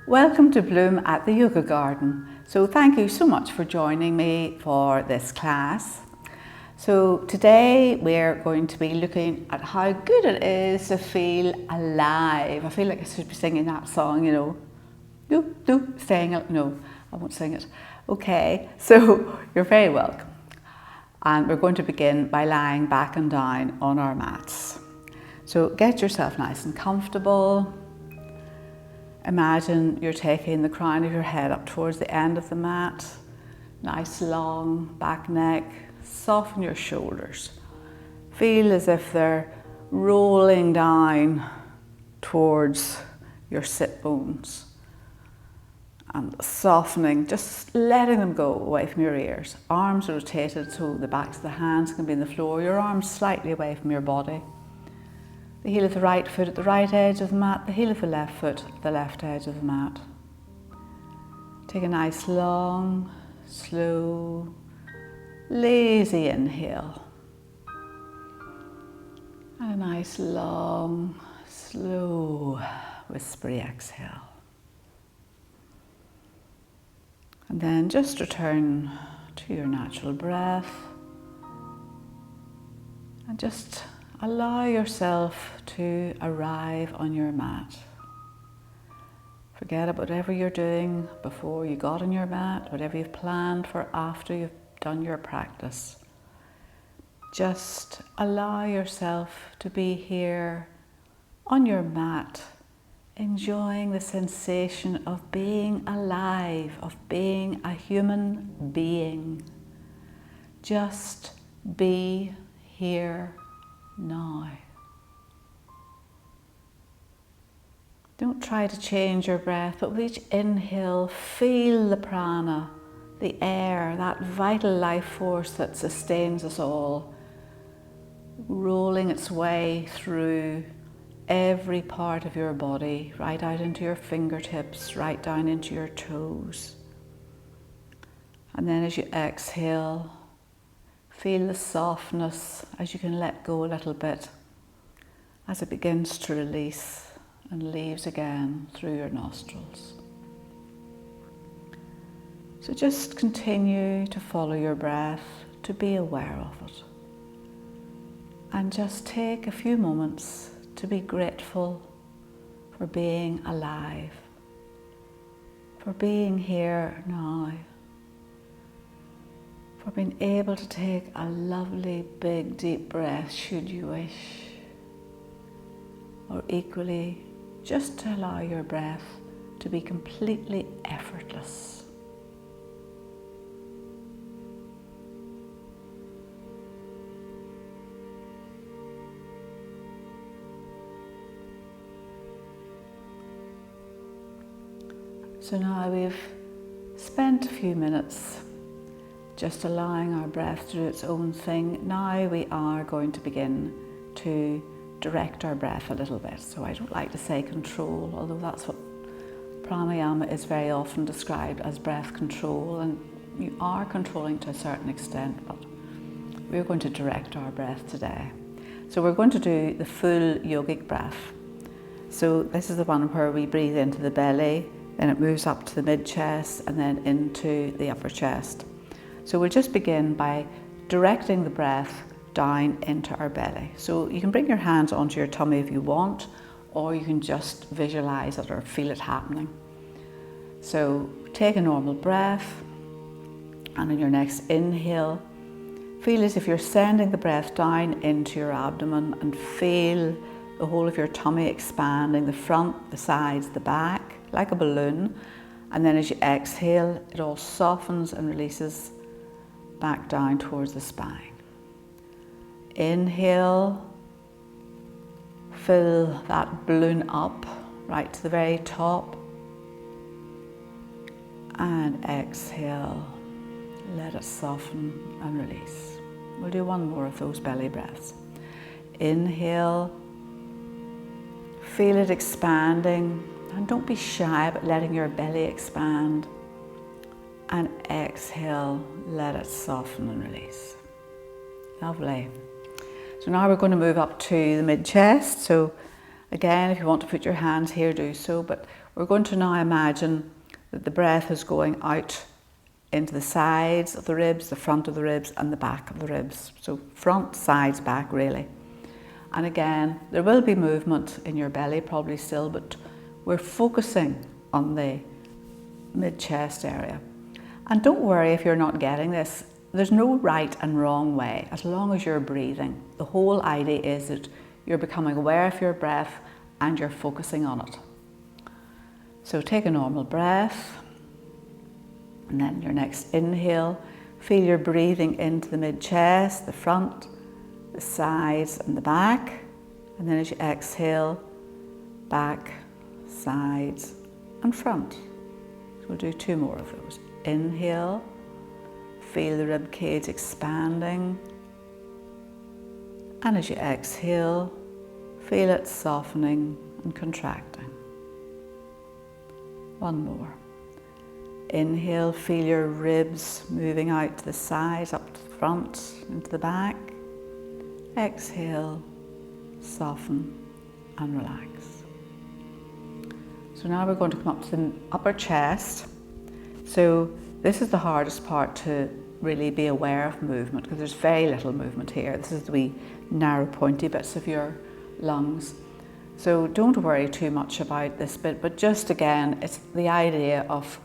Welcome to Bloom at the Yoga Garden. So thank you so much for joining me for this class. So today we're going to be looking at how good it is to feel alive. I feel like I should be singing that song, you know. No, I won't sing it. Okay, so you're very welcome. And we're going to begin by lying back and down on our mats. So get yourself nice and comfortable. Imagine you're taking the crown of your head up towards the end of the mat. Nice long back neck. Soften your shoulders. Feel as if they're rolling down towards your sit bones. And softening, just letting them go away from your ears. Arms rotated so the backs of the hands can be on the floor. Your arms slightly away from your body. The heel of the right foot at the right edge of the mat. The heel of the left foot at the left edge of the mat. Take a nice long, slow, lazy inhale. And a nice long, slow, whispery exhale. And then just return to your natural breath and just allow yourself to arrive on your mat. Forget about whatever you're doing before you got on your mat, whatever you've planned for after you've done your practice. Just allow yourself to be here on your mat, enjoying the sensation of being alive, of being a human being. Just be here now. Don't try to change your breath, but with each inhale, feel the prana, the air, that vital life force that sustains us all, rolling its way through every part of your body, right out into your fingertips, right down into your toes. And then as you exhale, feel the softness as you can let go a little bit as it begins to release and leaves again through your nostrils. So just continue to follow your breath, to be aware of it. And just take a few moments to be grateful for being alive, for being here now, for being able to take a lovely big deep breath should you wish, or equally just to allow your breath to be completely effortless. So now we've spent a few minutes just allowing our breath to do its own thing. Now we are going to begin to direct our breath a little bit. So I don't like to say control, although that's what pranayama is very often described as, breath control, and you are controlling to a certain extent, but we're going to direct our breath today. So we're going to do the full yogic breath. So this is the one where we breathe into the belly, then it moves up to the mid-chest and then into the upper chest. So we'll just begin by directing the breath down into our belly. So you can bring your hands onto your tummy if you want, or you can just visualize it or feel it happening. So take a normal breath, and on your next inhale, feel as if you're sending the breath down into your abdomen and feel the whole of your tummy expanding, the front, the sides, the back, like a balloon. And then as you exhale, it all softens and releases back down towards the spine. Inhale, fill that balloon up right to the very top. And exhale, let it soften and release. We'll do one more of those belly breaths. Inhale, feel it expanding, and don't be shy about letting your belly expand. And exhale, let it soften and release. Lovely. So now we're going to move up to the mid-chest. So Again, if you want to put your hands here, do so, but we're going to now imagine that the breath is going out into the sides of the ribs, the front of the ribs and the back of the ribs. So front, sides, back really. And again, there will be movement in your belly probably still, but we're focusing on the mid-chest area. And don't worry if you're not getting this. There's no right and wrong way, as long as you're breathing. The whole idea is that you're becoming aware of your breath and you're focusing on it. So take a normal breath, and then your next inhale, feel your breathing into the mid-chest, the front, the sides and the back. And then as you exhale, back, sides and front. So we'll do 2 more of those. Inhale, feel the rib cage expanding. And as you exhale, feel it softening and contracting. 1 more. Inhale, feel your ribs moving out to the sides, up to the front, into the back. Exhale, soften and relax. So now we're going to come up to the upper chest. So this is the hardest part to really be aware of movement, because there's very little movement here. This is the wee narrow pointy bits of your lungs. So don't worry too much about this bit, but just again, it's the idea of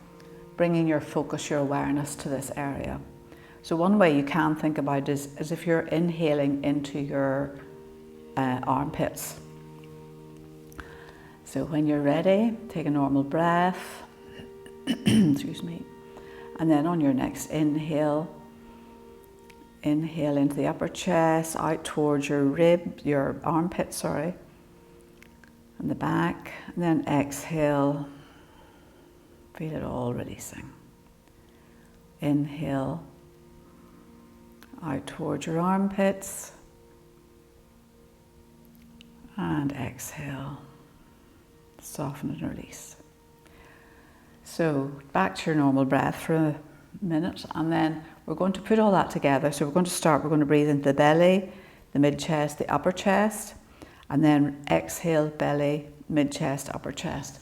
bringing your focus, your awareness to this area. So one way you can think about it is if you're inhaling into your armpits. So when you're ready, take a normal breath, excuse me, and then on your next inhale, inhale into the upper chest, out towards your armpit, sorry, and the back, and then exhale, feel it all releasing. Inhale, out towards your armpits, and exhale, soften and release. So back to your normal breath for a minute, and then we're going to put all that together. So we're going to breathe into the belly, the mid-chest, the upper chest, and then exhale, belly, mid-chest, upper chest.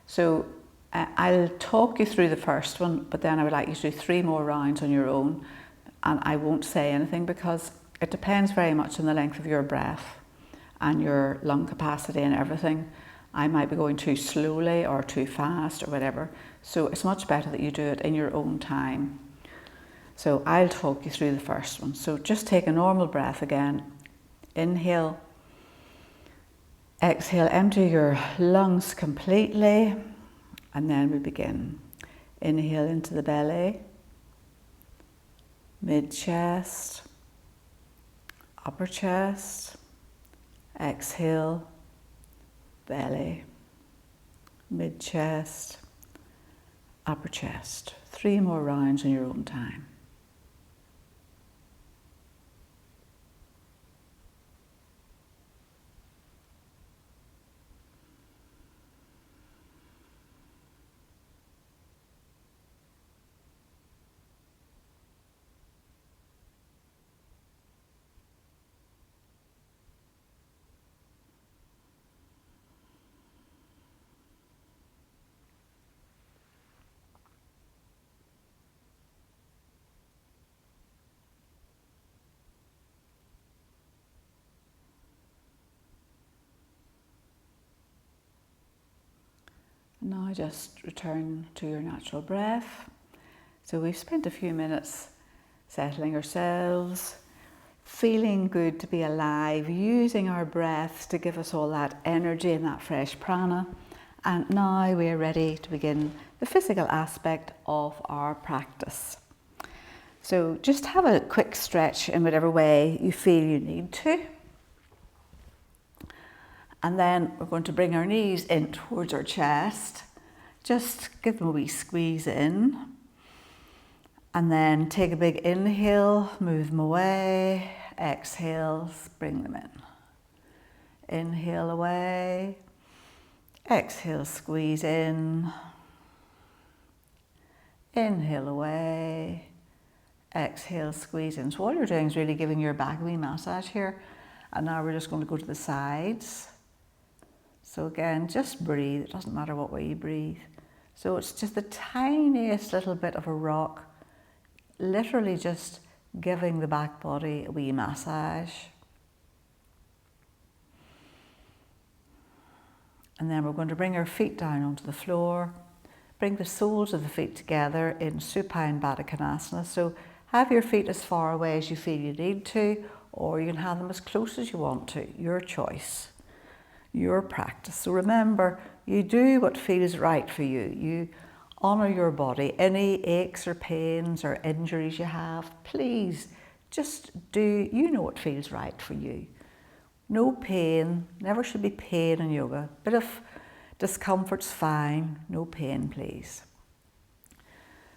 So I'll talk you through the first one, but then I would like you to do 3 more rounds on your own, and I won't say anything because it depends very much on the length of your breath and your lung capacity and everything. I might be going too slowly or too fast or whatever. So it's much better that you do it in your own time. So I'll talk you through the first one. So just take a normal breath again. Inhale, exhale, empty your lungs completely. And then we begin. Inhale into the belly, mid-chest, upper chest. Exhale, belly, mid-chest, upper chest. 3 more rounds in your own time. Now just return to your natural breath. So we've spent a few minutes settling ourselves, feeling good to be alive, using our breaths to give us all that energy and that fresh prana. And now we are ready to begin the physical aspect of our practice. So just have a quick stretch in whatever way you feel you need to. And then we're going to bring our knees in towards our chest. Just give them a wee squeeze in. And then take a big inhale, move them away. Exhale, bring them in. Inhale away. Exhale, squeeze in. Inhale away. Exhale, squeeze in. So all you're doing is really giving your back a wee massage here. And now we're just going to go to the sides. So again, just breathe. It doesn't matter what way you breathe. So it's just the tiniest little bit of a rock, literally just giving the back body a wee massage. And then we're going to bring our feet down onto the floor. Bring the soles of the feet together in Supine Baddha Konasana. So have your feet as far away as you feel you need to, or you can have them as close as you want to. Your choice, your practice. So remember, you do what feels right for you. You honour your body. Any aches or pains or injuries you have, please just do, you know what feels right for you. No pain, never should be pain in yoga. Bit of discomfort's fine, no pain please.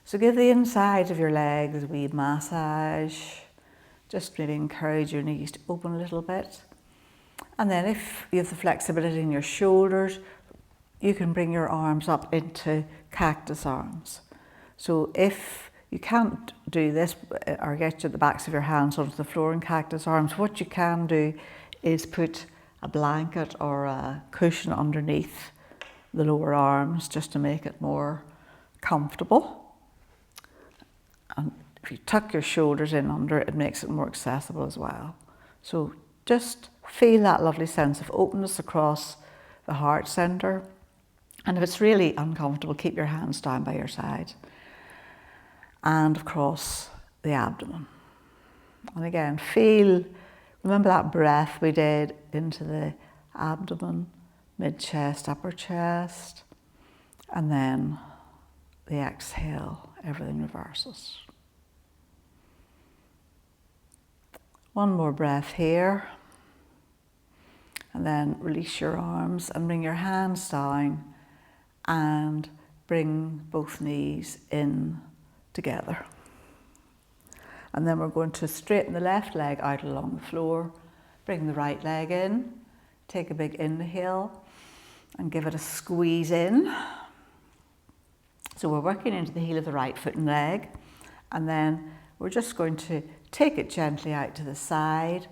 So give the inside of your legs a wee massage. Just really encourage your knees to open a little bit. And then if you have the flexibility in your shoulders, you can bring your arms up into cactus arms. So if you can't do this or get to the backs of your hands onto the floor in cactus arms, what you can do is put a blanket or a cushion underneath the lower arms just to make it more comfortable. And if you tuck your shoulders in under it, it makes it more accessible as well. So just feel that lovely sense of openness across the heart center. And if it's really uncomfortable, keep your hands down by your side and across the abdomen. And again, remember that breath we did into the abdomen, mid-chest, upper chest, and then the exhale, everything reverses. One more breath here, and then release your arms and bring your hands down and bring both knees in together. And then we're going to straighten the left leg out along the floor, bring the right leg in, take a big inhale and give it a squeeze in. So we're working into the heel of the right foot and leg, and then we're just going to take it gently out to the side,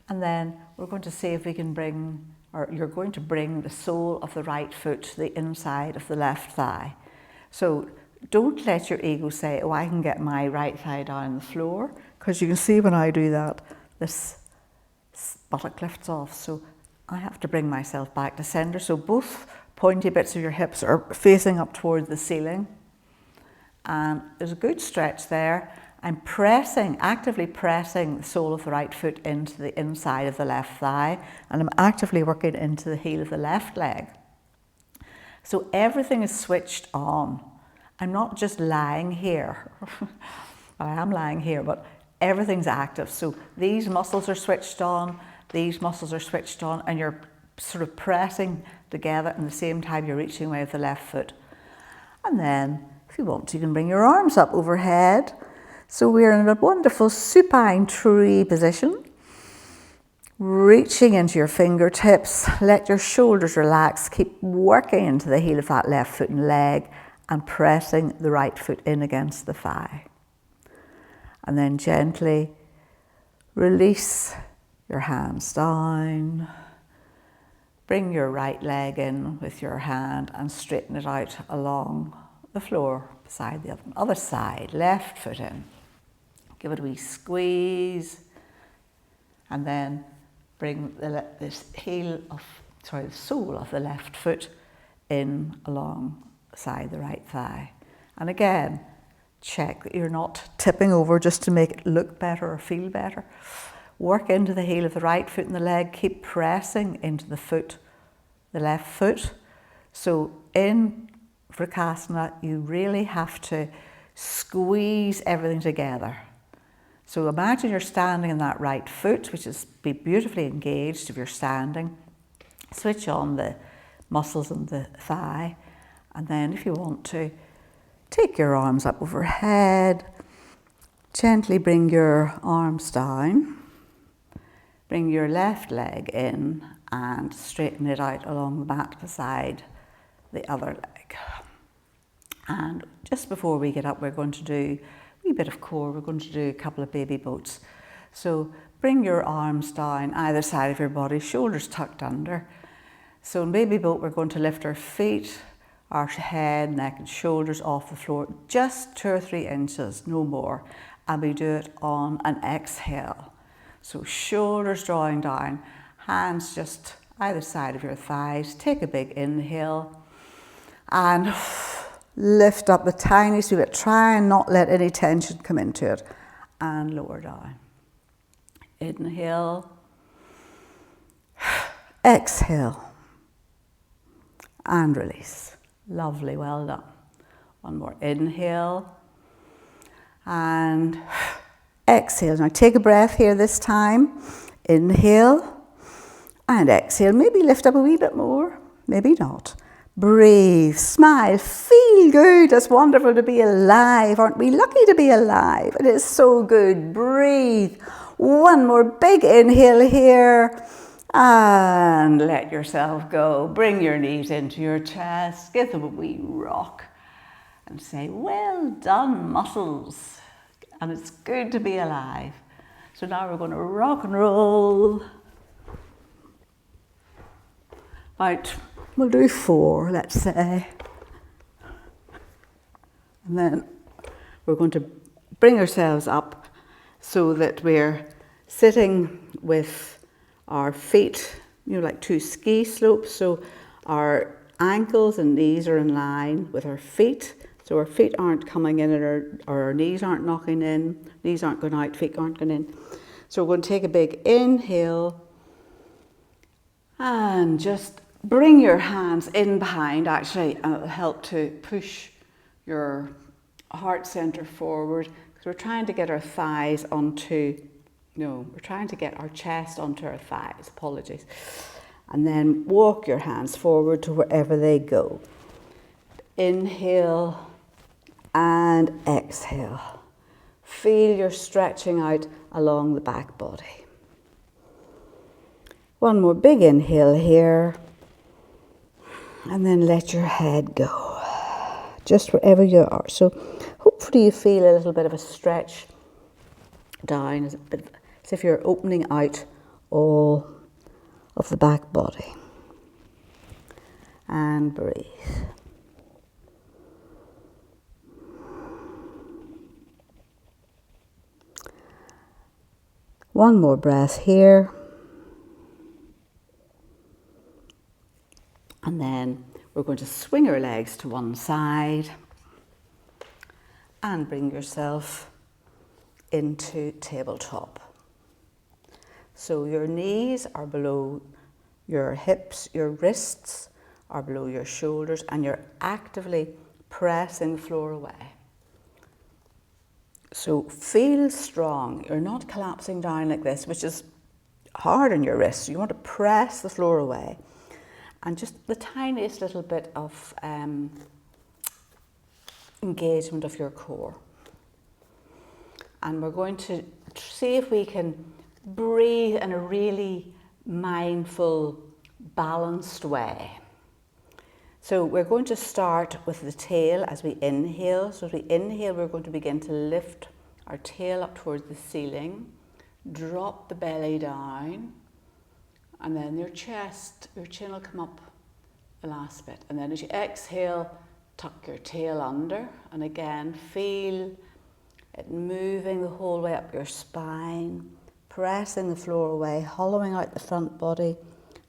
and then we're going to see if we can bring, or you're going to bring the sole of the right foot to the inside of the left thigh. So don't let your ego say, oh, I can get my right thigh down the floor, because you can see when I do that, this buttock lifts off. So I have to bring myself back to center. So both pointy bits of your hips are facing up towards the ceiling. And there's a good stretch there. I'm actively pressing the sole of the right foot into the inside of the left thigh, and I'm actively working into the heel of the left leg. So everything is switched on. I'm not just lying here. I am lying here, but everything's active. So these muscles are switched on, these muscles are switched on, and you're sort of pressing together, and at the same time you're reaching away with the left foot. And then, if you want to, you can bring your arms up overhead. So we're in a wonderful supine tree position. Reaching into your fingertips, let your shoulders relax, keep working into the heel of that left foot and leg, and pressing the right foot in against the thigh. And then gently release your hands down. Bring your right leg in with your hand and straighten it out along the floor beside the other side. Left foot in. Give it a wee squeeze. And then bring the sole of the left foot in alongside the right thigh. And again, check that you're not tipping over just to make it look better or feel better. Work into the heel of the right foot and the leg. Keep pressing into the left foot. So in Vrksasana, you really have to squeeze everything together. So imagine you're standing on that right foot, which is be beautifully engaged if you're standing. Switch on the muscles in the thigh, and then if you want to, take your arms up overhead, gently bring your arms down, bring your left leg in and straighten it out along the mat beside the other leg. And just before we get up, we're going to do a wee bit of core. We're going to do a couple of baby boats. So bring your arms down either side of your body, shoulders tucked under. So in baby boat, we're going to lift our feet, our head, neck and shoulders off the floor, just 2 or 3 inches, no more. And we do it on an exhale. So shoulders drawing down, hands just either side of your thighs. Take a big inhale and lift up the tiniest bit. Try and not let any tension come into it. And lower down. Inhale. Exhale. And release. Lovely, well done. One more inhale. And exhale. Now take a breath here this time. Inhale. And exhale. Maybe lift up a wee bit more. Maybe not. Breathe, smile, feel good. It's wonderful to be alive. Aren't we lucky to be alive? It is so good. Breathe. One more big inhale here. And let yourself go. Bring your knees into your chest. Give them a wee rock. And say, well done, muscles. And it's good to be alive. So now we're going to rock and roll. Right. We'll do 4, let's say. And then we're going to bring ourselves up so that we're sitting with our feet, like 2 ski slopes. So our ankles and knees are in line with our feet. So our feet aren't coming in and our knees aren't knocking in. Knees aren't going out, feet aren't going in. So we're going to take a big inhale and just bring your hands in behind, actually, and it'll help to push your heart center forward, because we're trying to get our thighs onto, we're trying to get our chest onto our thighs, apologies. And then walk your hands forward to wherever they go. Inhale and exhale. Feel your stretching out along the back body. One more big inhale here. And then let your head go, just wherever you are. So hopefully you feel a little bit of a stretch down, as if you're opening out all of the back body. And breathe. One more breath here. And then we're going to swing our legs to one side and bring yourself into tabletop. So your knees are below your hips, your wrists are below your shoulders, and you're actively pressing the floor away. So feel strong. You're not collapsing down like this, which is hard on your wrists. You want to press the floor away. And just the tiniest little bit of engagement of your core. And we're going to see if we can breathe in a really mindful, balanced way. So we're going to start with the tail as we inhale. So as we inhale, we're going to begin to lift our tail up towards the ceiling, drop the belly down, and then your chin will come up the last bit. And then as you exhale, tuck your tail under. And again, feel it moving the whole way up your spine, pressing the floor away, hollowing out the front body.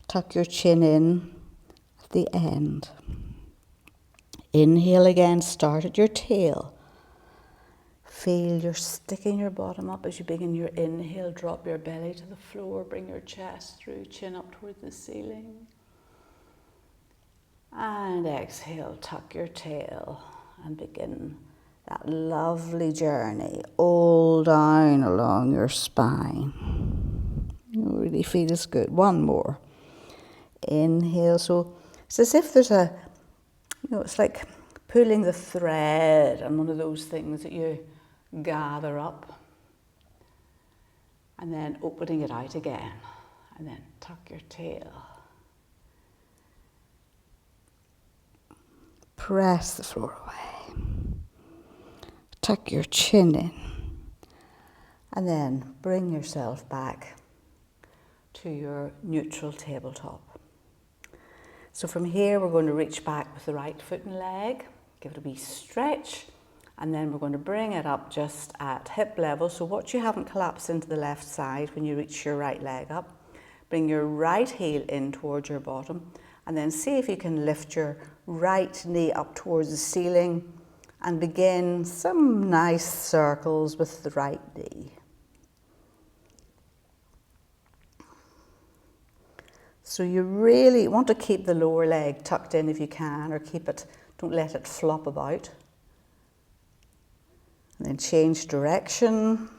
Tuck your chin in at the end. Inhale again, start at your tail. Feel you're sticking your bottom up as you begin your inhale. Drop your belly to the floor. Bring your chest through, chin up towards the ceiling. And exhale, tuck your tail and begin that lovely journey all down along your spine. It really feels good. One more. Inhale. So it's as if there's it's like pulling the thread on one of those things that you gather up, and then opening it out again, and then tuck your tail. Press the floor away. Tuck your chin in, and then bring yourself back to your neutral tabletop. So from here, we're going to reach back with the right foot and leg, give it a wee stretch, and then we're going to bring it up just at hip level. So watch you haven't collapsed into the left side when you reach your right leg up. Bring your right heel in towards your bottom, and then see if you can lift your right knee up towards the ceiling and begin some nice circles with the right knee. So you really want to keep the lower leg tucked in if you can, or keep it, don't let it flop about. And then change direction.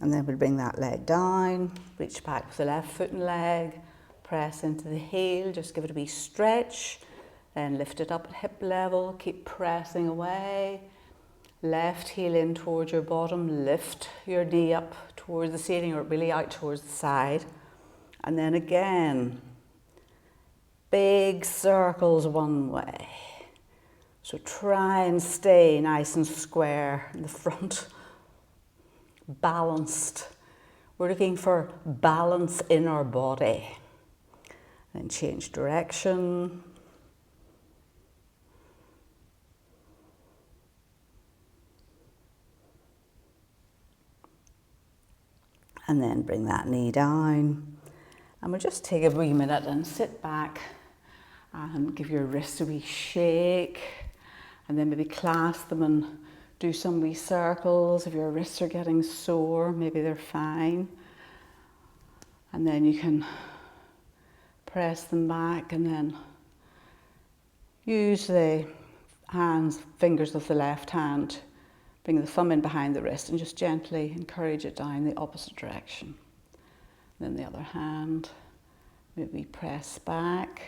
And then we'll bring that leg down, reach back with the left foot and leg, press into the heel, just give it a wee stretch, then lift it up at hip level, keep pressing away. Left heel in towards your bottom, lift your knee up towards the ceiling or really out towards the side. And then again, big circles one way. So try and stay nice and square in the front. Balanced. We're looking for balance in our body. Then change direction. And then bring that knee down. And we'll just take a wee minute and sit back and give your wrists a wee shake. And then maybe clasp them and do some wee circles. If your wrists are getting sore, maybe they're fine. And then you can press them back and then use the fingers of the left hand. Bring the thumb in behind the wrist and just gently encourage it down the opposite direction. Then the other hand, maybe press back.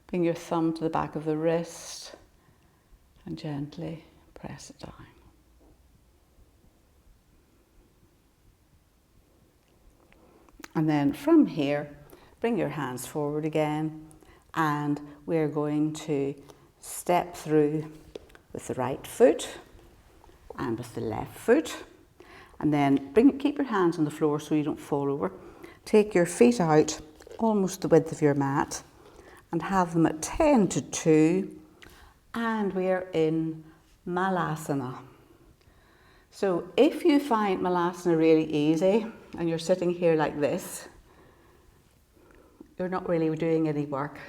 Bring your thumb to the back of the wrist and gently press it down. And then from here, bring your hands forward again, and we're going to step through with the right foot and with the left foot. And then keep your hands on the floor so you don't fall over. Take your feet out almost the width of your mat and have them at 10 to 2, and we're in Malasana. So if you find Malasana really easy and you're sitting here like this, you're not really doing any work.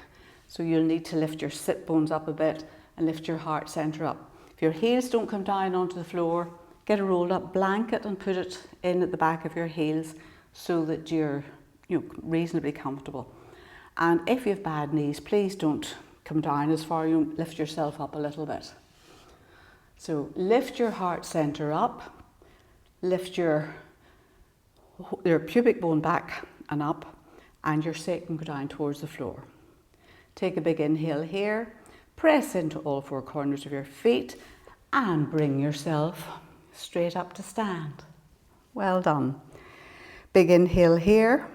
So you'll need to lift your sit bones up a bit and lift your heart center up. If your heels don't come down onto the floor, get a rolled up blanket and put it in at the back of your heels so that you're reasonably comfortable. And if you have bad knees, please don't come down as far, you lift yourself up a little bit. So lift your heart center up, lift your pubic bone back and up, and your sacrum go down towards the floor. Take a big inhale here, press into all four corners of your feet, and bring yourself straight up to stand. Well done. Big inhale here,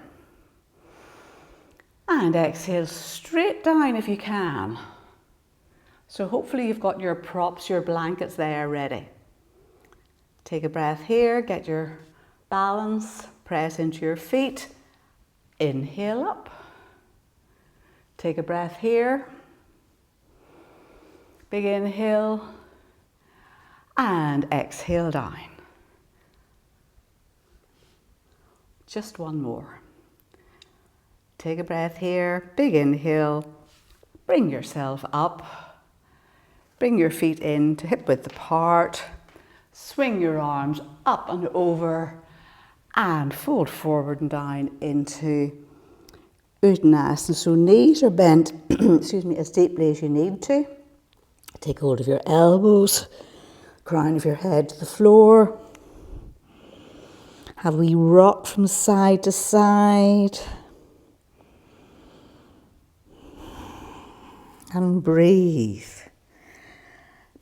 and exhale straight down if you can. So hopefully you've got your props, your blankets there ready. Take a breath here, get your balance, press into your feet, inhale up. Take a breath here, big inhale, and exhale down. Just one more. Take a breath here, big inhale, bring yourself up. Bring your feet in to hip width apart, swing your arms up and over, and fold forward and down into Uttanasana. So knees are bent, as deeply as you need to. Take hold of your elbows, crown of your head to the floor. Have a wee rock from side to side. And breathe.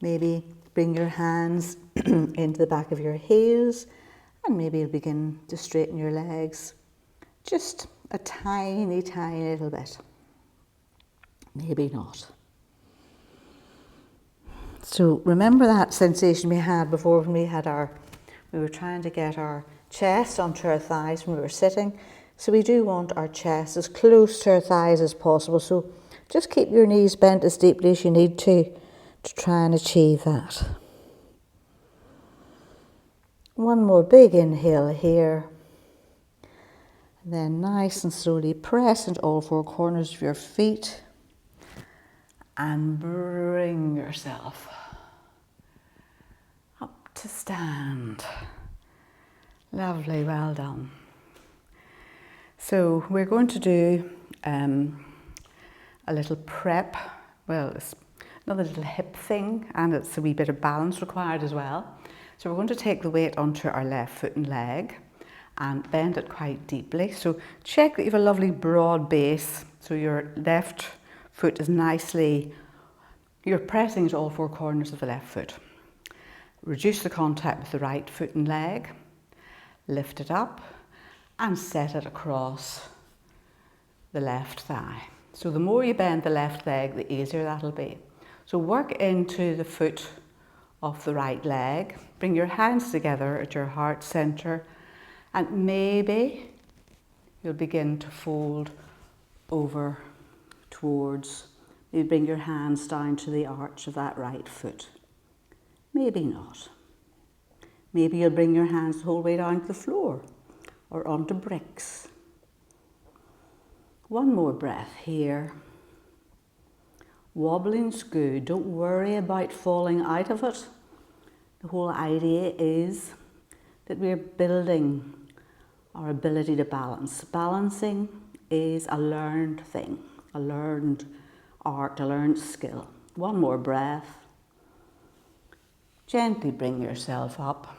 Maybe bring your hands into the back of your heels, and maybe you'll begin to straighten your legs just a tiny, tiny little bit. Maybe not. So remember that sensation we had before when we were trying to get our chest onto our thighs when we were sitting. So we do want our chest as close to our thighs as possible. So just keep your knees bent as deeply as you need to try and achieve that. One more big inhale here. And then nice and slowly press into all four corners of your feet and bring yourself up to stand. Lovely, well done. So we're going to do a little prep. Well, it's another little hip thing, and it's a wee bit of balance required as well. So we're going to take the weight onto our left foot and leg and bend it quite deeply. So check that you have a lovely broad base. So your left foot is you're pressing to all four corners of the left foot. Reduce the contact with the right foot and leg. Lift it up and set it across the left thigh. So the more you bend the left leg, the easier that'll be. So work into the foot of the right leg. Bring your hands together at your heart center, and maybe you'll begin to fold over towards, maybe bring your hands down to the arch of that right foot. Maybe not. Maybe you'll bring your hands the whole way down to the floor or onto bricks. One more breath here. Wobbling's good. Don't worry about falling out of it. The whole idea is that we're building our ability to balance. Balancing is a learned thing, a learned art, a learned skill. One more breath. Gently bring yourself up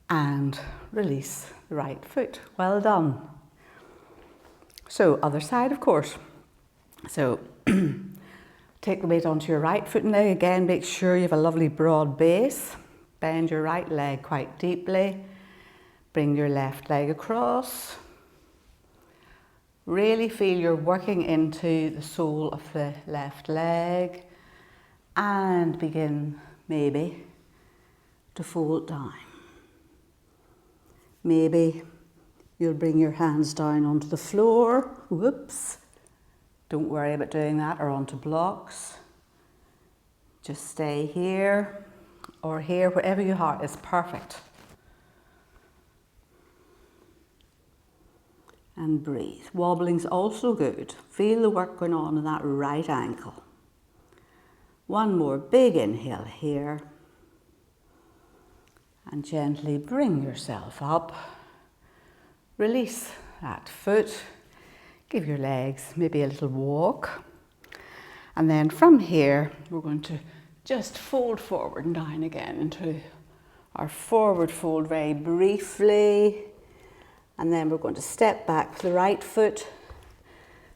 and release the right foot. Well done. So other side, of course. So take the weight onto your right foot and leg. Again, make sure you have a lovely broad base. Bend your right leg quite deeply. Bring your left leg across. Really feel you're working into the sole of the left leg and begin maybe to fold down. Maybe you'll bring your hands down onto the floor. Whoops. Don't worry about doing that, or onto blocks. Just stay here or here, wherever your heart is perfect. And breathe. Wobbling's also good. Feel the work going on in that right ankle. One more big inhale here. And gently bring yourself up. Release that foot. Give your legs maybe a little walk. And then from here, we're going to just fold forward and down again into our forward fold very briefly. And then we're going to step back with the right foot,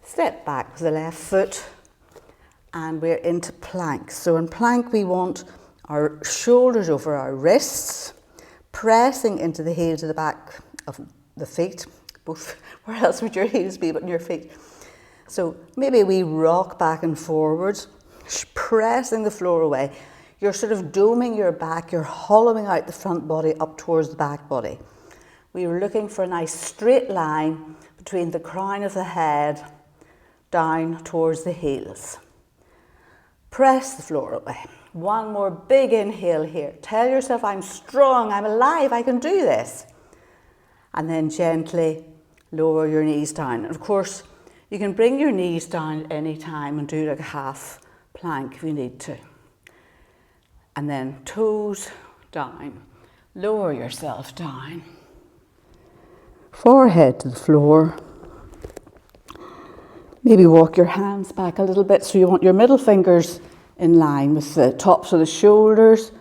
step back with the left foot, and we're into plank. So in plank, we want our shoulders over our wrists, pressing into the heels of the back of the feet. Both, where else would your heels be but in your feet? So maybe we rock back and forwards, pressing the floor away. You're sort of doming your back, you're hollowing out the front body up towards the back body. We were looking for a nice straight line between the crown of the head down towards the heels. Press the floor away. One more big inhale here. Tell yourself, I'm strong, I'm alive, I can do this. And then gently lower your knees down. And of course, you can bring your knees down at any time and do like a half plank if you need to. And then toes down. Lower yourself down. Forehead to the floor. Maybe walk your hands back a little bit so you want your middle fingers in line with the tops of the shoulders.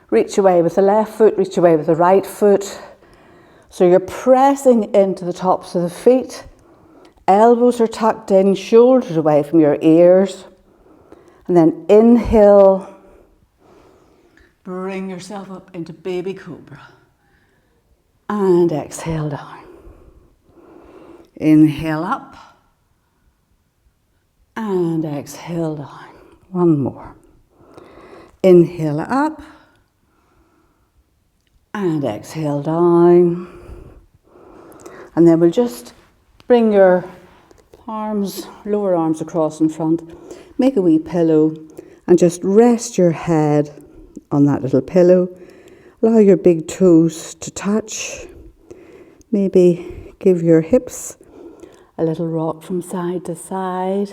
Reach away with the left foot, reach away with the right foot. So you're pressing into the tops of the feet. Elbows are tucked in, shoulders away from your ears. And then inhale. Bring yourself up into baby cobra. And exhale down. Inhale up. And exhale down. One more. Inhale up and exhale down. And then we'll just bring your arms, lower arms across in front, make a wee pillow and just rest your head on that little pillow. Allow your big toes to touch. Maybe give your hips a little rock from side to side.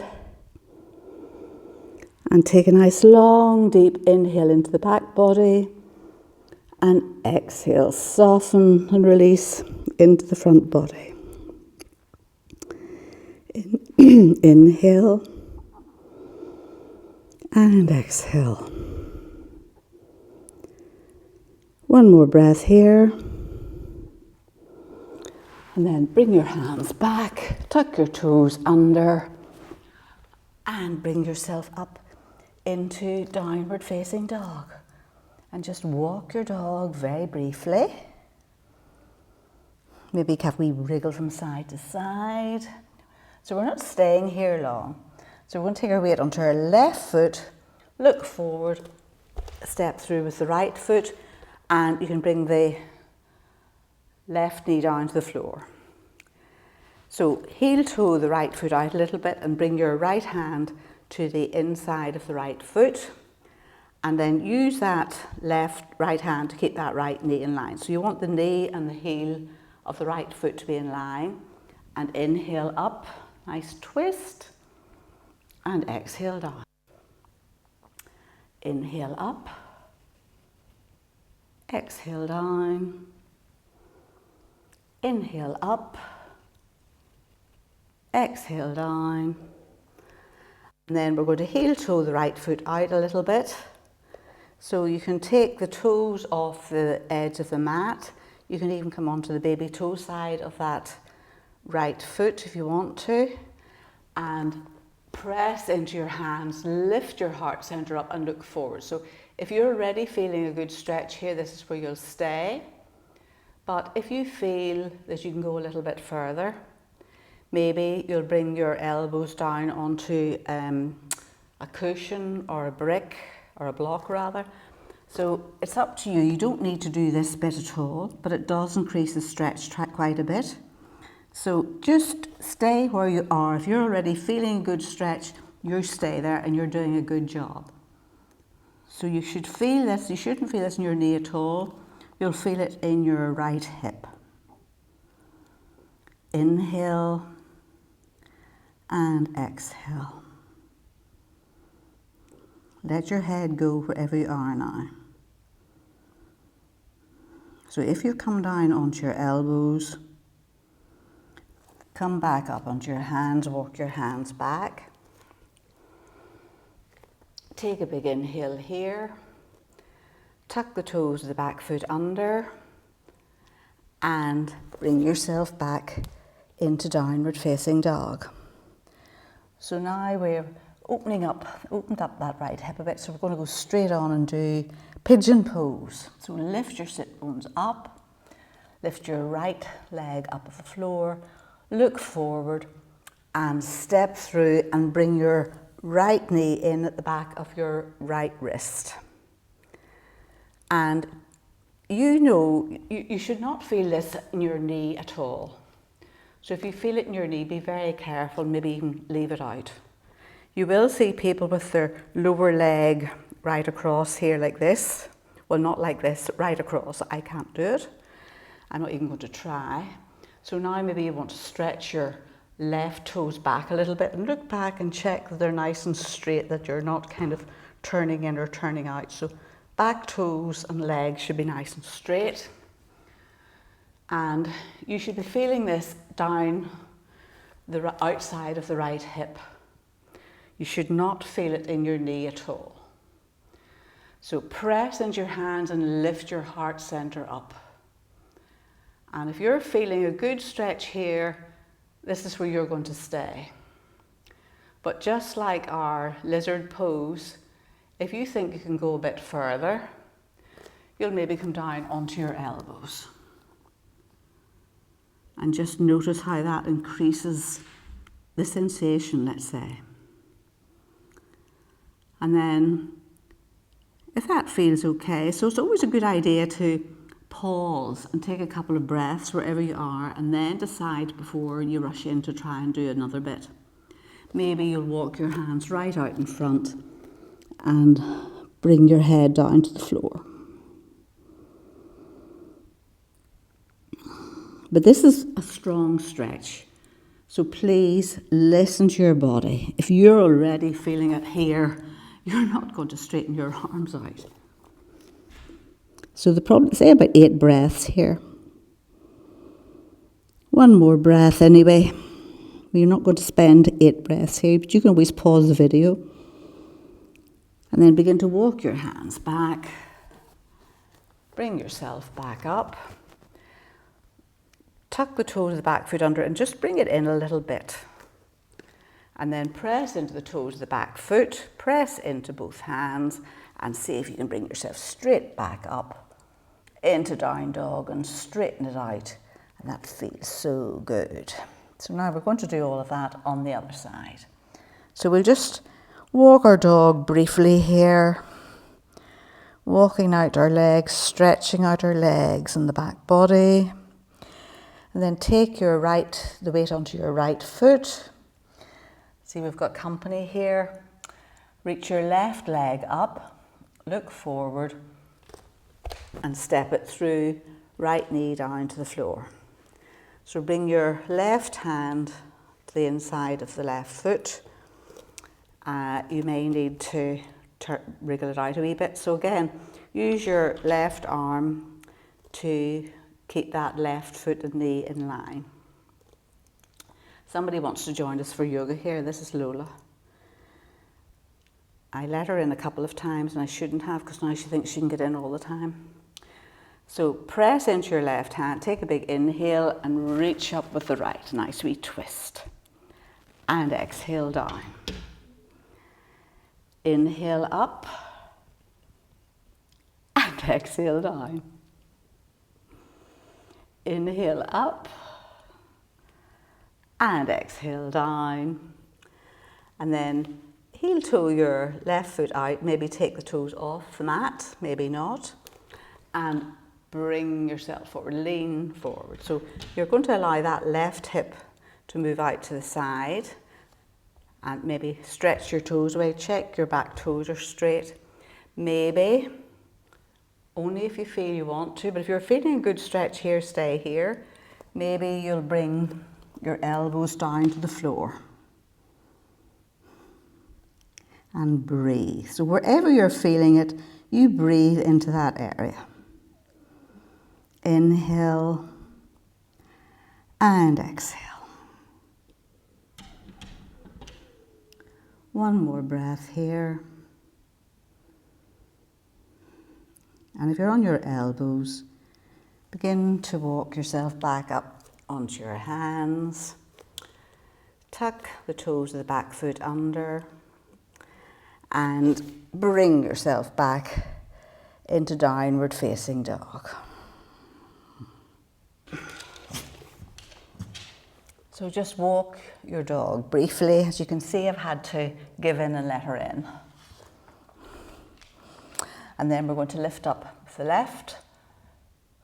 And take a nice long deep inhale into the back body and exhale, soften and release into the front body. Inhale and exhale. One more breath here. And then bring your hands back, tuck your toes under, and bring yourself up into downward facing dog. And just walk your dog very briefly. Maybe have a wee wriggle from side to side. So we're not staying here long. So we're going to take our weight onto our left foot, look forward, step through with the right foot, and you can bring the left knee down to the floor. So heel toe the right foot out a little bit and bring your right hand to the inside of the right foot. And then use that right hand to keep that right knee in line. So you want the knee and the heel of the right foot to be in line. And inhale up, nice twist. And exhale down. Inhale up. Exhale down. Inhale up. Exhale down. And then we're going to heel toe the right foot out a little bit. So you can take the toes off the edge of the mat. You can even come onto the baby toe side of that right foot if you want to. And press into your hands, lift your heart center up and look forward. So if you're already feeling a good stretch here, this is where you'll stay. But if you feel that you can go a little bit further, maybe you'll bring your elbows down onto a cushion or a brick, or a block rather. So it's up to you. You don't need to do this bit at all, but it does increase the stretch quite a bit. So just stay where you are. If you're already feeling a good stretch, you stay there and you're doing a good job. So you should feel this. You shouldn't feel this in your knee at all. You'll feel it in your right hip. Inhale and exhale. Let your head go wherever you are now. So if you come down onto your elbows, come back up onto your hands, walk your hands back. Take a big inhale here. Tuck the toes of the back foot under and bring yourself back into downward facing dog. So now we're opened up that right hip a bit, so we're going to go straight on and do pigeon pose. So lift your sit bones up, lift your right leg up off the floor, look forward and step through and bring your right knee in at the back of your right wrist. And you know, you should not feel this in your knee at all. So if you feel it in your knee, be very careful, maybe even leave it out. You will see people with their lower leg right across here like this. Well, not like this, right across. I can't do it. I'm not even going to try. So now maybe you want to stretch your left toes back a little bit and look back and check that they're nice and straight, that you're not kind of turning in or turning out. So back toes and legs should be nice and straight. And you should be feeling this down the outside of the right hip. You should not feel it in your knee at all. So press into your hands and lift your heart center up. And if you're feeling a good stretch here, this is where you're going to stay. But just like our lizard pose, if you think you can go a bit further, you'll maybe come down onto your elbows. And just notice how that increases the sensation, let's say. And then, if that feels okay. So it's always a good idea to pause and take a couple of breaths wherever you are, and then decide before you rush in to try and do another bit. Maybe you'll walk your hands right out in front and bring your head down to the floor. But this is a strong stretch, so please listen to your body. If you're already feeling it here, you're not going to straighten your arms out. So say about 8 breaths here. One more breath anyway. You're not going to spend 8 breaths here, but you can always pause the video. And then begin to walk your hands back. Bring yourself back up. Tuck the toes of the back foot under and just bring it in a little bit. And then press into the toes of the back foot, press into both hands, and see if you can bring yourself straight back up into down dog and straighten it out. And that feels so good. So now we're going to do all of that on the other side. So we'll just walk our dog briefly here, walking out our legs, stretching out our legs and the back body. And then take the weight onto your right foot. See, we've got company here. Reach your left leg up, look forward, and step it through, right knee down to the floor. So bring your left hand to the inside of the left foot. You may need to wriggle it out a wee bit. So again, use your left arm to keep that left foot and knee in line. Somebody wants to join us for yoga here. This is Lola. I let her in a couple of times and I shouldn't have, because now she thinks she can get in all the time. So press into your left hand, take a big inhale and reach up with the right. Nice wee twist. And exhale down. Inhale up and exhale down. Inhale up and exhale down. And then heel toe your left foot out, maybe take the toes off the mat, maybe not. And bring yourself forward, lean forward. So you're going to allow that left hip to move out to the side and maybe stretch your toes away, check your back toes are straight. Maybe, only if you feel you want to, but if you're feeling a good stretch here, stay here. Maybe you'll bring your elbows down to the floor. And breathe. So wherever you're feeling it, you breathe into that area. Inhale and exhale. One more breath here. And if you're on your elbows, begin to walk yourself back up onto your hands. Tuck the toes of the back foot under and bring yourself back into downward facing dog. So just walk your dog briefly. As you can see, I've had to give in and let her in. And then we're going to lift up with the left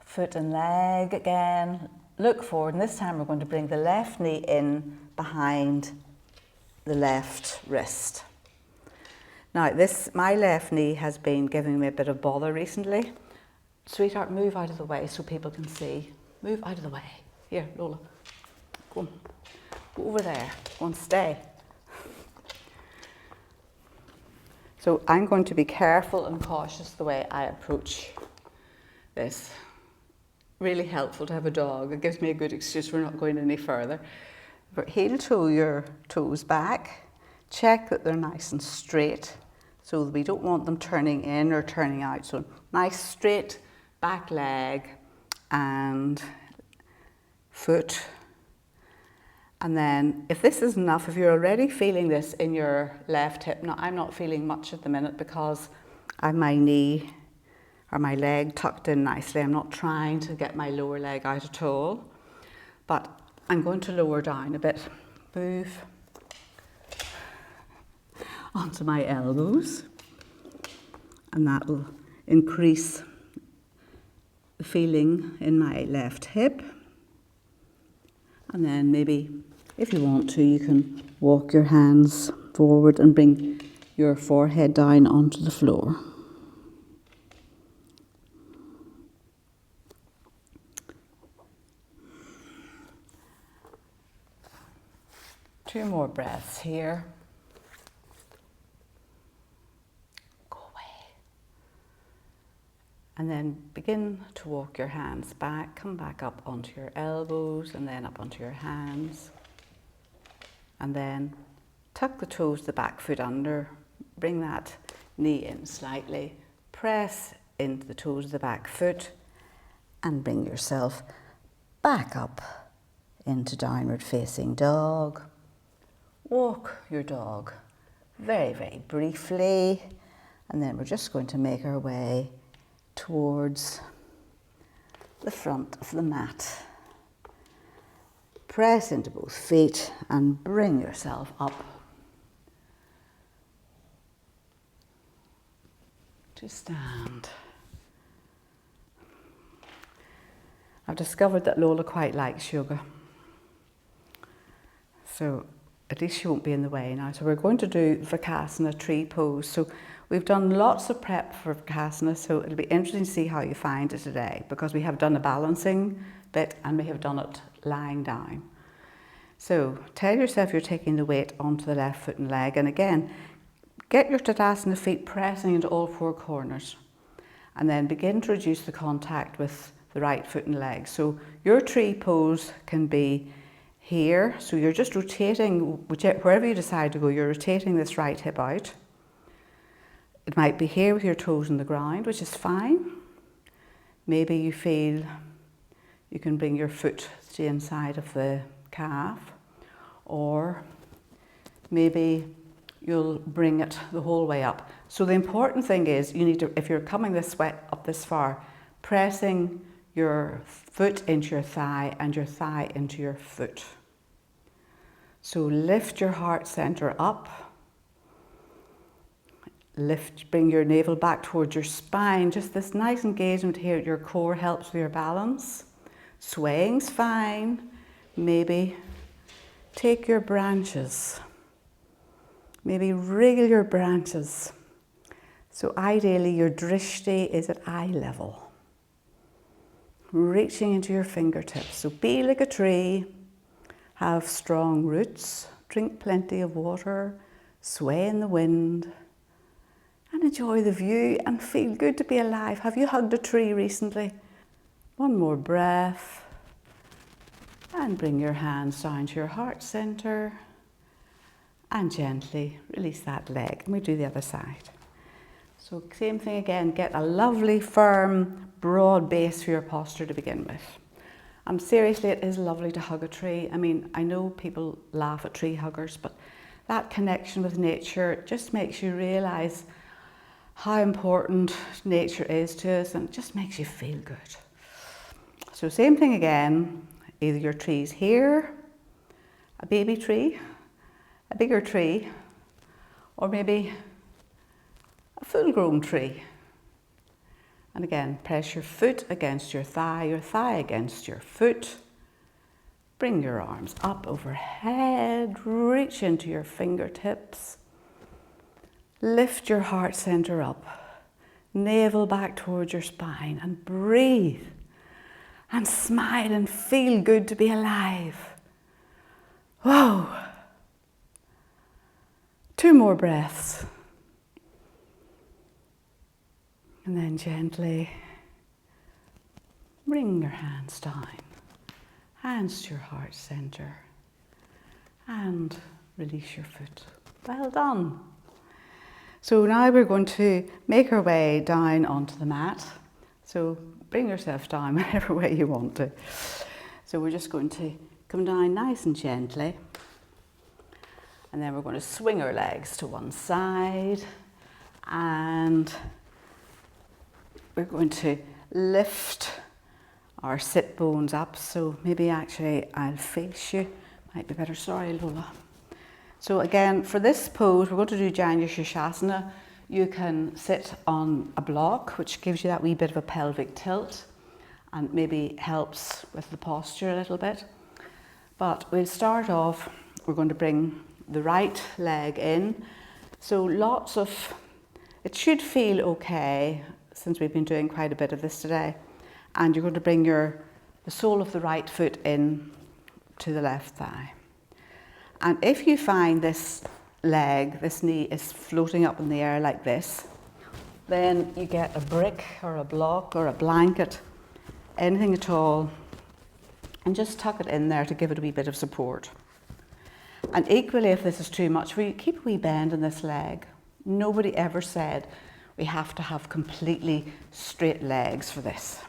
foot and leg again. Look forward, and this time we're going to bring the left knee in behind the left wrist. Now, my left knee has been giving me a bit of bother recently. Sweetheart, move out of the way so people can see. Move out of the way. Here, Lola. Go on. Go over there. Go and stay. So I'm going to be careful and cautious the way I approach this. Really helpful to have a dog. It gives me a good excuse for not going any further. But heel toe your toes back. Check that they're nice and straight. So we don't want them turning in or turning out. So nice straight back leg and foot. And then if this is enough, if you're already feeling this in your left hip, now I'm not feeling much at the minute because I have my knee or my leg tucked in nicely. I'm not trying to get my lower leg out at all, but I'm going to lower down a bit. Move onto my elbows and that'll increase the feeling in my left hip. And then maybe, if you want to, you can walk your hands forward and bring your forehead down onto the floor. Two more breaths here. Go away. And then begin to walk your hands back. Come back up onto your elbows and then up onto your hands. And then tuck the toes to the back foot under. Bring that knee in slightly. Press into the toes of the back foot and bring yourself back up into downward facing dog. Walk your dog very, very briefly, and then we're just going to make our way towards the front of the mat. Press into both feet and bring yourself up to stand. I've discovered that Lola quite likes yoga, so at least she won't be in the way now. So we're going to do Vrksasana tree pose. So we've done lots of prep for Vrksasana, so it'll be interesting to see how you find it today, because we have done a balancing bit and we have done it lying down. So tell yourself you're taking the weight onto the left foot and leg, and again, get your Tadasana feet pressing into all four corners, and then begin to reduce the contact with the right foot and leg. So your tree pose can be here, so you're just rotating, wherever you decide to go, you're rotating this right hip out. It might be here with your toes on the ground, which is fine. Maybe you feel you can bring your foot to the inside of the calf, or maybe you'll bring it the whole way up. So the important thing is, you need to, if you're coming this way up this far, pressing your foot into your thigh and your thigh into your foot. So lift your heart center up. Bring your navel back towards your spine. Just this nice engagement here at your core helps with your balance. Swaying's fine. Maybe take your branches. Maybe wriggle your branches. So ideally your drishti is at eye level. Reaching into your fingertips. So be like a tree, have strong roots, drink plenty of water, sway in the wind, and enjoy the view and feel good to be alive. Have you hugged a tree recently? One more breath, and bring your hands down to your heart center, and gently release that leg. And we do the other side. So same thing again, get a lovely, firm, broad base for your posture to begin with. Seriously, it is lovely to hug a tree. I mean, I know people laugh at tree huggers, but that connection with nature just makes you realise how important nature is to us, and it just makes you feel good. So same thing again, either your tree's here, a baby tree, a bigger tree, or maybe a full-grown tree. And again, press your foot against your thigh against your foot. Bring your arms up overhead, reach into your fingertips. Lift your heart center up, navel back towards your spine, and breathe and smile and feel good to be alive. Whoa. 2 more breaths. And then gently bring your hands down, hands to your heart center, and release your foot. Well done. So now we're going to make our way down onto the mat. So bring yourself down whatever way you want to. So we're just going to come down nice and gently. And then we're going to swing our legs to one side, and we're going to lift our sit bones up. So maybe actually I'll face you. Might be better. Sorry, Lola. So again, for this pose, we're going to do Janu Sirsasana. You can sit on a block, which gives you that wee bit of a pelvic tilt and maybe helps with the posture a little bit. But we'll start off, we're going to bring the right leg in. So it should feel okay since we've been doing quite a bit of this today. And you're going to bring the sole of the right foot in to the left thigh. And if you find this knee is floating up in the air like this, then you get a brick or a block or a blanket, anything at all, and just tuck it in there to give it a wee bit of support. And equally, if this is too much, we keep a wee bend in this leg. Nobody ever said we have to have completely straight legs for this.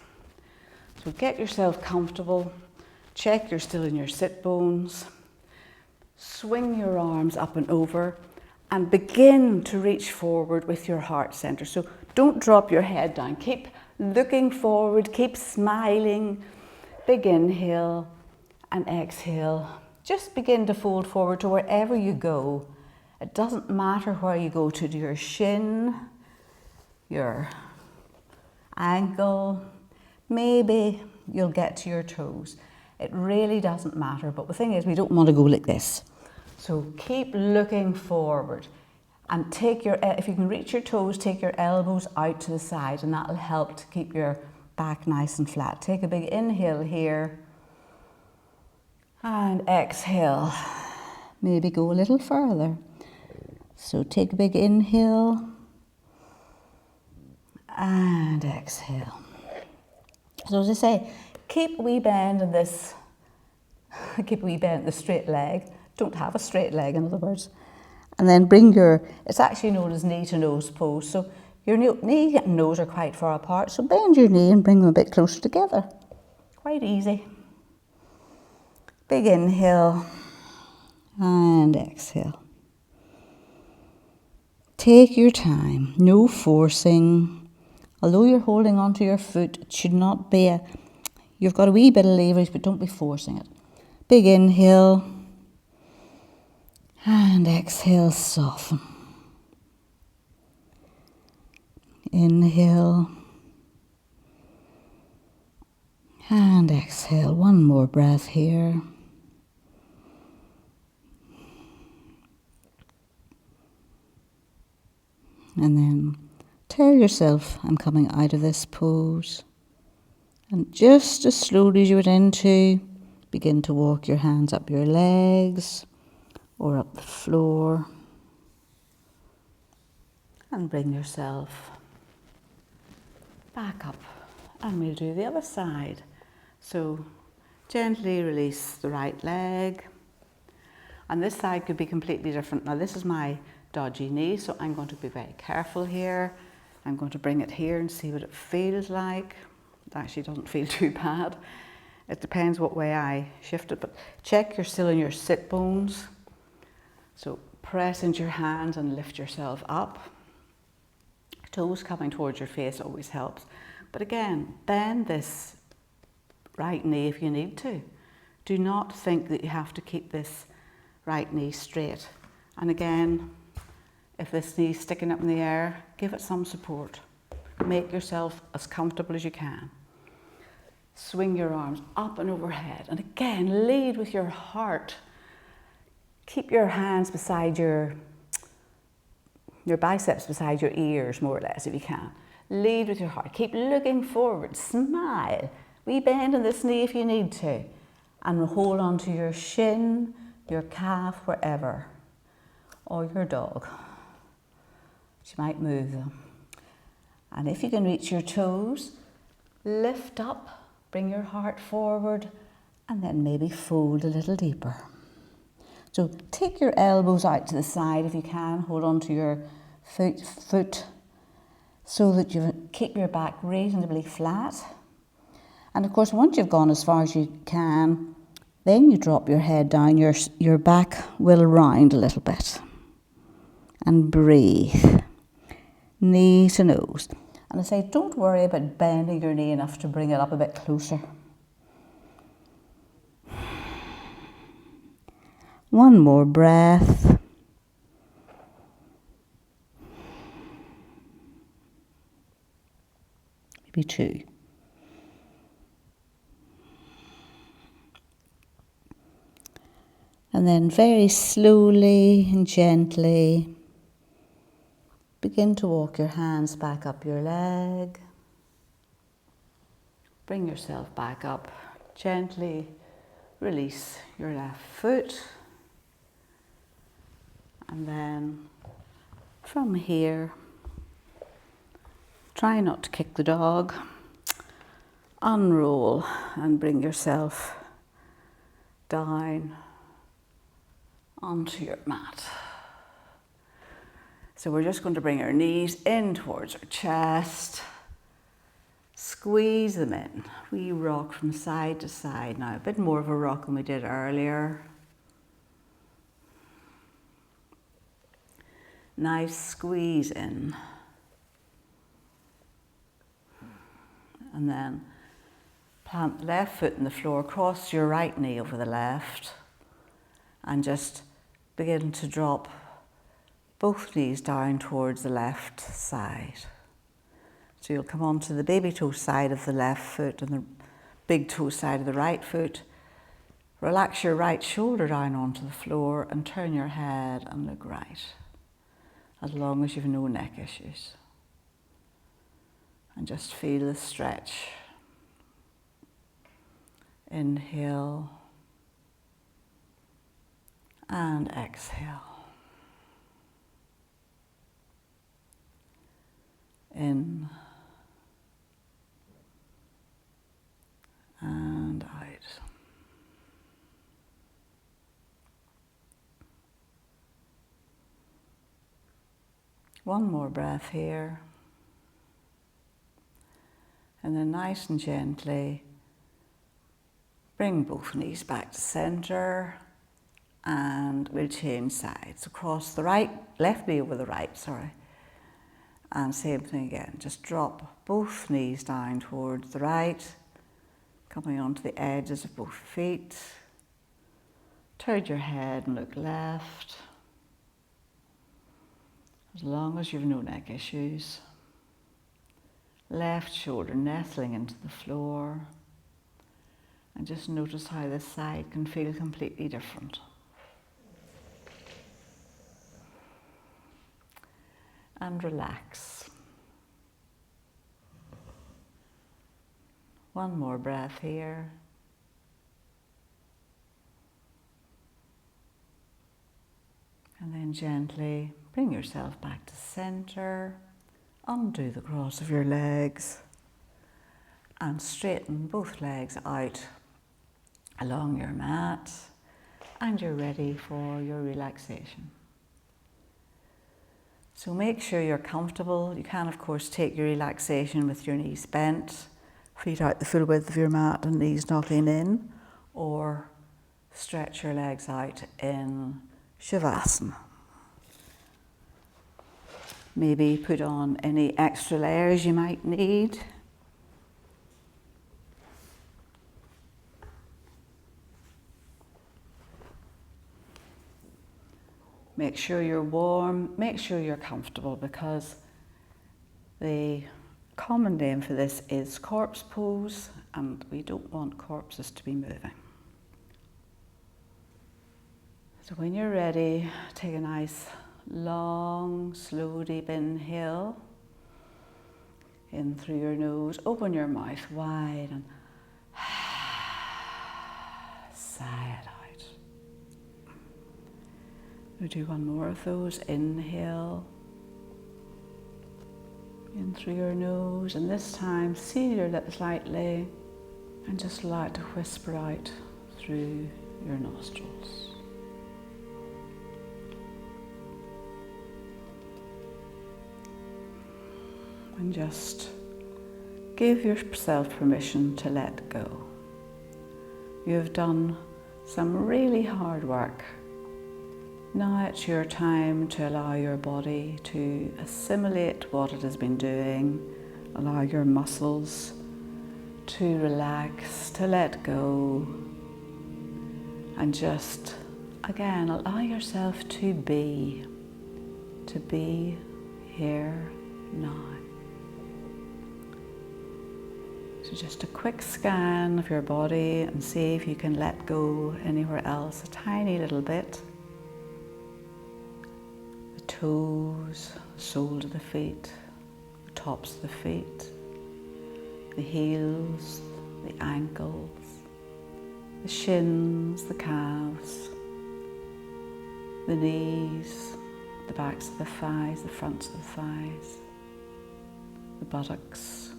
So get yourself comfortable, check you're still in your sit bones, swing your arms up and over, and begin to reach forward with your heart center. So don't drop your head down. Keep looking forward, keep smiling. Big inhale and exhale. Just begin to fold forward to wherever you go. It doesn't matter where you go to your shin, your ankle, maybe you'll get to your toes. It really doesn't matter, but the thing is we don't want to go like this. So keep looking forward and if you can reach your toes, take your elbows out to the side, and that'll help to keep your back nice and flat. Take a big inhale here and exhale. Maybe go a little further. So take a big inhale and exhale. So as I say, keep a wee bend in the straight leg. Don't have a straight leg, in other words. And then it's actually known as knee to nose pose. So your knee and nose are quite far apart. So bend your knee and bring them a bit closer together. Quite easy. Big inhale and exhale. Take your time, no forcing. Although you're holding onto your foot, it should not be you've got a wee bit of leverage, but don't be forcing it. Big inhale and exhale, soften. Inhale and exhale. One more breath here. And then tell yourself, I'm coming out of this pose. And just as slowly as you went into, begin to walk your hands up your legs or up the floor. And bring yourself back up. And we'll do the other side. So gently release the right leg. And this side could be completely different. Now this is my dodgy knee, so I'm going to be very careful here. I'm going to bring it here and see what it feels like. It actually doesn't feel too bad. It depends what way I shift it, but check you're still in your sit bones. So press into your hands and lift yourself up. Toes coming towards your face always helps. But again, bend this right knee if you need to. Do not think that you have to keep this right knee straight. And again, if this knee's sticking up in the air, give it some support. Make yourself as comfortable as you can. Swing your arms up and overhead. And again, lead with your heart. Keep your hands beside your biceps beside your ears, more or less, if you can. Lead with your heart. Keep looking forward. Smile. We bend in this knee if you need to. And hold on to your shin, your calf, wherever. Or your dog. You might move them. And if you can reach your toes, lift up, bring your heart forward, and then maybe fold a little deeper. So take your elbows out to the side if you can. Hold on to your foot so that you keep your back reasonably flat. And of course, once you've gone as far as you can, then you drop your head down, your back will round a little bit. And breathe. Knee to nose. And I say, don't worry about bending your knee enough to bring it up a bit closer. One more breath. 2. And then very slowly and gently begin to walk your hands back up your leg. Bring yourself back up. Gently release your left foot. And then from here, try not to kick the dog. Unroll and bring yourself down onto your mat. So we're just going to bring our knees in towards our chest. Squeeze them in. We rock from side to side now. A bit more of a rock than we did earlier. Nice squeeze in. And then plant the left foot in the floor, cross your right knee over the left, and just begin to drop both knees down towards the left side. So you'll come onto the baby toe side of the left foot and the big toe side of the right foot. Relax your right shoulder down onto the floor and turn your head and look right, as long as you've no neck issues. And just feel the stretch. Inhale and exhale. In and out. One more breath here. And then nice and gently bring both knees back to center, and we'll change sides. Across the right, left knee over the right, sorry. And same thing again, just drop both knees down towards the right, coming onto the edges of both feet. Turn your head and look left, as long as you've no neck issues. Left shoulder nestling into the floor, and just notice how this side can feel completely different. And relax. One more breath here. And then gently bring yourself back to center. Undo the cross of your legs and straighten both legs out along your mat, and you're ready for your relaxation. So make sure you're comfortable. You can, of course, take your relaxation with your knees bent, feet out the full width of your mat and knees knocking in, or stretch your legs out in Shavasana. Maybe put on any extra layers you might need. Make sure you're warm, make sure you're comfortable, because the common name for this is corpse pose, and we don't want corpses to be moving. So when you're ready, take a nice long, slow, deep inhale in through your nose. Open your mouth wide and sigh it out. We'll do one more of those. Inhale in through your nose, and this time seal your lips lightly and just allow it to whisper out through your nostrils. And just give yourself permission to let go. You have done some really hard work. Now it's your time to allow your body to assimilate what it has been doing, allow your muscles to relax, to let go, and just, again, allow yourself to be here now. So just a quick scan of your body and see if you can let go anywhere else a tiny little bit. The toes, the soles of the feet, the tops of the feet, the heels, the ankles, the shins, the calves, the knees, the backs of the thighs, the fronts of the thighs, the buttocks,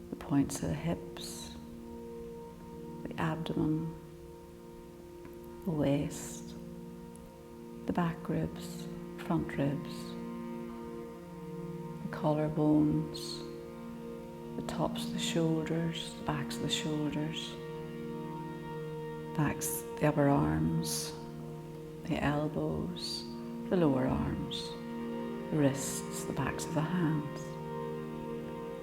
the points of the hips, the abdomen, the waist, the back ribs, front ribs, the collarbones, the tops of the shoulders, the backs of the shoulders, backs, the upper arms, the elbows, the lower arms, the wrists, the backs of the hands,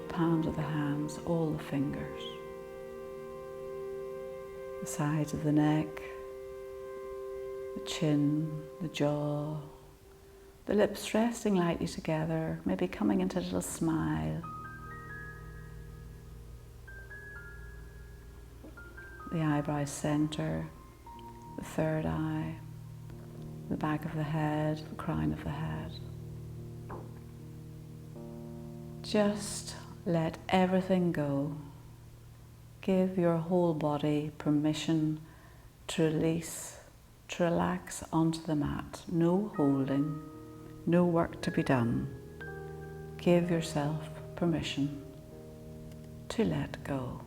palms of the hands, all the fingers, the sides of the neck, the chin, the jaw, the lips resting lightly together, maybe coming into a little smile. The eyebrows center, the third eye, the back of the head, the crown of the head. Just let everything go. Give your whole body permission to release, to relax onto the mat. No holding, no work to be done. Give yourself permission to let go.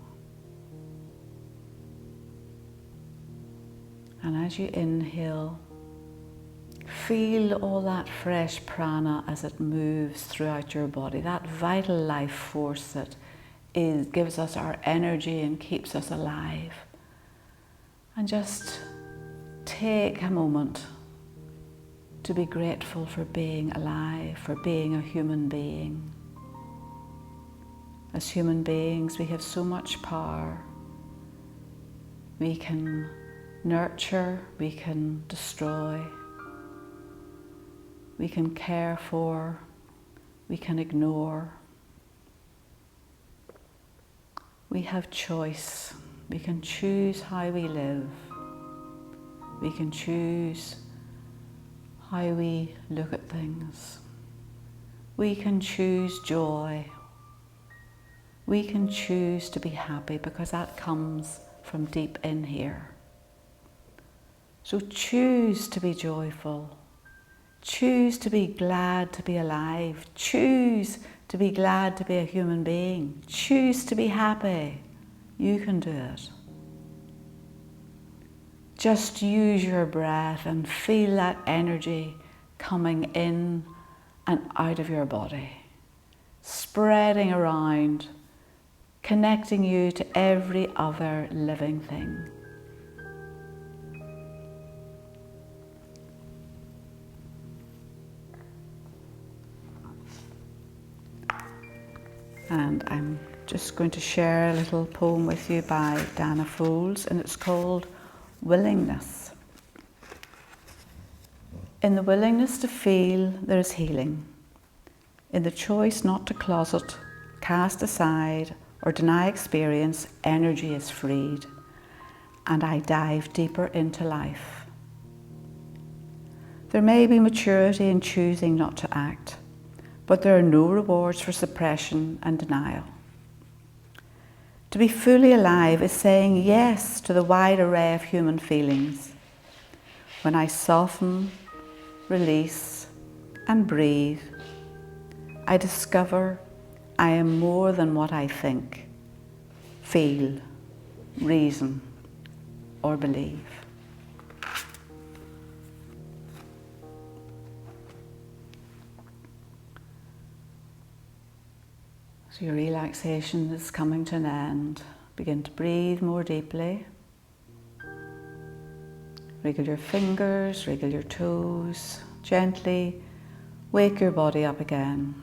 And as you inhale, feel all that fresh prana as it moves throughout your body, that vital life force that gives us our energy and keeps us alive. And just take a moment to be grateful for being alive, for being a human being. As human beings, we have so much power. We can nurture, we can destroy, we can care for, we can ignore. We have choice. We can choose how we live. We can choose how we look at things. We can choose joy. We can choose to be happy because that comes from deep in here. So choose to be joyful. Choose to be glad to be alive. Choose to be glad to be a human being. Choose to be happy. You can do it. Just use your breath and feel that energy coming in and out of your body, spreading around, connecting you to every other living thing. And I'm just going to share a little poem with you by Dana Foulds, and it's called Willingness. In the willingness to feel, there is healing. In the choice not to closet, cast aside, or deny experience, energy is freed, and I dive deeper into life. There may be maturity in choosing not to act, but there are no rewards for suppression and denial. To be fully alive is saying yes to the wide array of human feelings. When I soften, release, and breathe, I discover I am more than what I think, feel, reason, or believe. So your relaxation is coming to an end. Begin to breathe more deeply. Wriggle your fingers, wriggle your toes. Gently wake your body up again.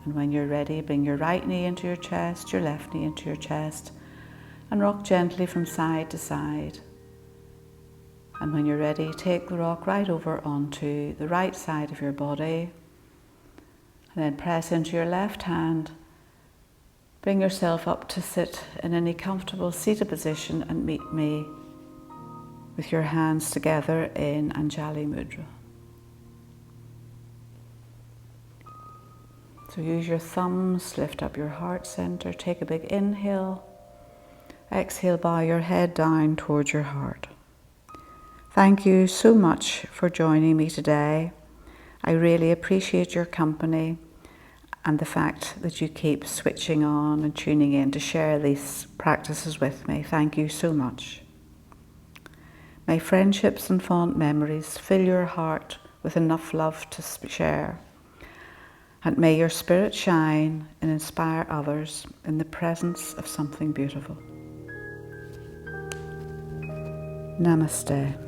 And when you're ready, bring your right knee into your chest, your left knee into your chest, and rock gently from side to side. And when you're ready, take the rock right over onto the right side of your body. And then press into your left hand Bring yourself up to sit in any comfortable seated position and meet me with your hands together in Anjali Mudra. So use your thumbs, lift up your heart center, take a big inhale. Exhale, bow your head down towards your heart. Thank you so much for joining me today. I really appreciate your company and the fact that you keep switching on and tuning in to share these practices with me. Thank you so much. May friendships and fond memories fill your heart with enough love to share. And may your spirit shine and inspire others in the presence of something beautiful. Namaste.